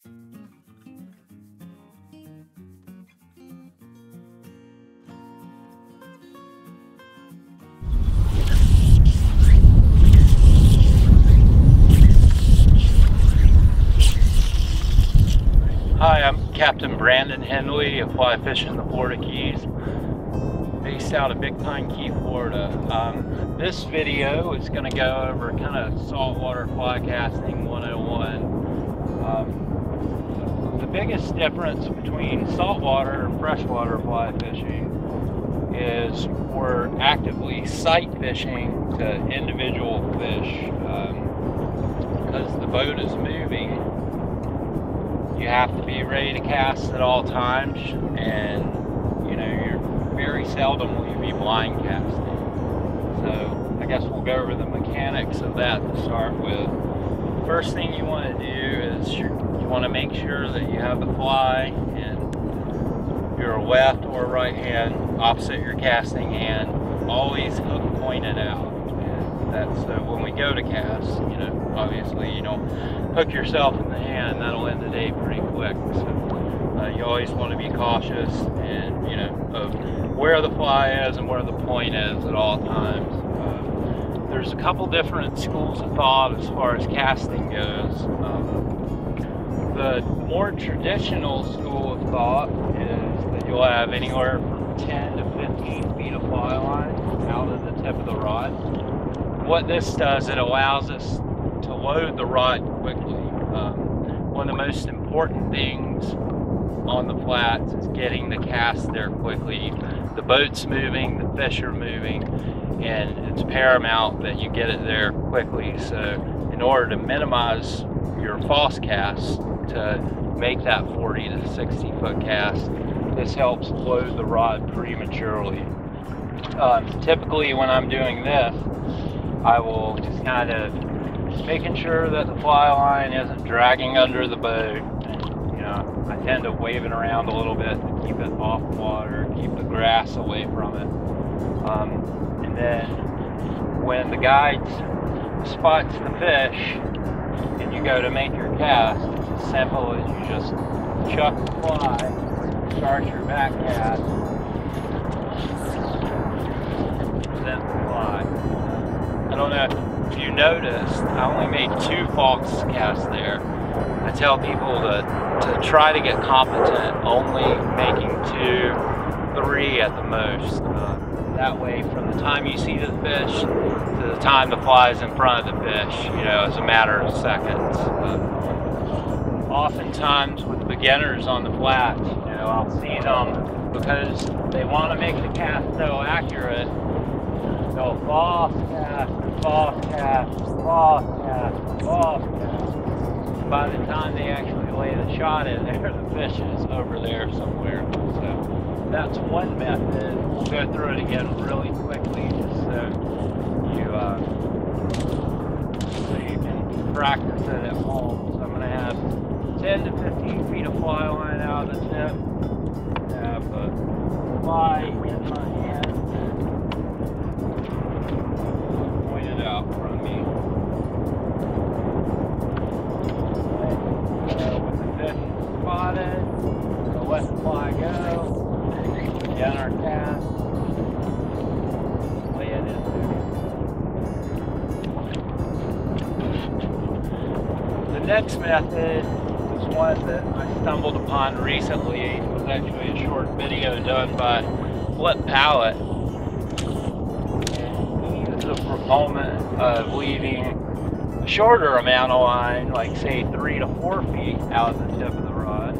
Hi, I'm Captain Brandon Henley of Fly Fishing the Florida Keys, based out of Big Pine Key, Florida. This video is going to go over kind of saltwater fly casting 101. The biggest difference between saltwater and freshwater fly fishing is we're actively sight fishing to individual fish. Because the boat is moving, you have to be ready to cast at all times, and you're very seldom will you be blind casting. So I guess we'll go over the mechanics of that to start with. First thing you want to do is you want to make sure that you have the fly in your left or right hand opposite your casting hand, always hook pointed out. And that's so when we go to cast, obviously you don't hook yourself in the hand, that'll end the day pretty quick. So you always want to be cautious and of where the fly is and where the point is at all times. There's a couple different schools of thought as far as casting goes. The more traditional school of thought is that you'll have anywhere from 10 to 15 feet of fly line out of the tip of the rod. What this does, it allows us to load the rod quickly. One of the most important things on the flats is getting the cast there quickly. The boat's moving, the fish are moving, and it's paramount that you get it there quickly. So in order to minimize your false cast to make that 40 to 60 foot cast, this helps load the rod prematurely. Typically when I'm doing this, I will just kind of making sure that the fly line isn't dragging under the boat. I tend to wave it around a little bit to keep it off water, keep the grass away from it. And then when the guide spots the fish and you go to make your cast, it's as simple as you just chuck the fly, start your back cast, present the fly. I don't know if you noticed, I only made 2 false casts there. I tell people to try to get competent, only making 2, 3 at the most. That way, from the time you see the fish to the time the fly is in front of the fish, it's a matter of seconds. Oftentimes with beginners on the flats, I'll see them, because they want to make the cast so accurate, they'll false cast, false cast, false cast, false cast. By the time they actually lay the shot in there, the fish is over there somewhere. So that's one method. We'll go through it again really quickly, just so you can practice it at home. So I'm going to have 10 to 15 feet of fly line out of the tip. I have a fly in my hand, pointed out from me. With the fish spotted, so let the fly go, get our cast, lay it in there. The next method was one that I stumbled upon recently. It was actually a short video done by Flip Palette. And he is a proponent of leaving a shorter amount of line, like say 3 to 4 feet out of the tip of the rod.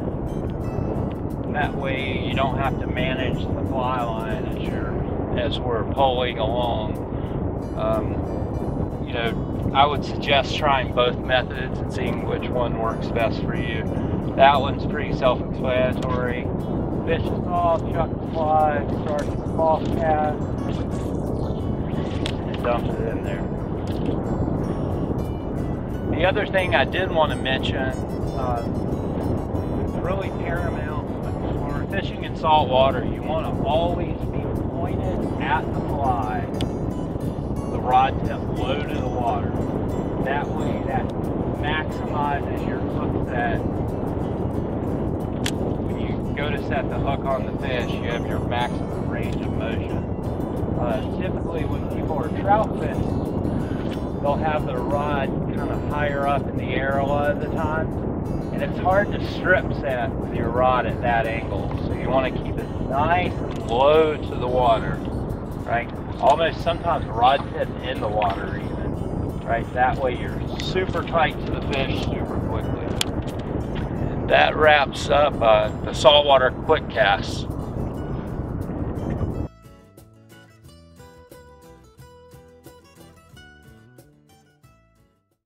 That way you don't have to manage the fly line as we're pulling along. I would suggest trying both methods and seeing which one works best for you. That one's pretty self-explanatory. Fish is off, chuck the fly, start the false cast, and dump it in there. The other thing I did want to mention, it's really paramount when we're fishing in salt water, you want to always be pointed at the fly, the rod tip low to the water. That way that maximizes your hook set set the hook on the fish, you have your maximum range of motion. Typically when people are trout fishing, they'll have their rod kind of higher up in the air a lot of the time. And it's hard to strip set with your rod at that angle. So you want to keep it nice and low to the water, right? Almost sometimes rod tip in the water even, right? That way you're super tight to the fish super quickly. And that wraps up the saltwater quick cast.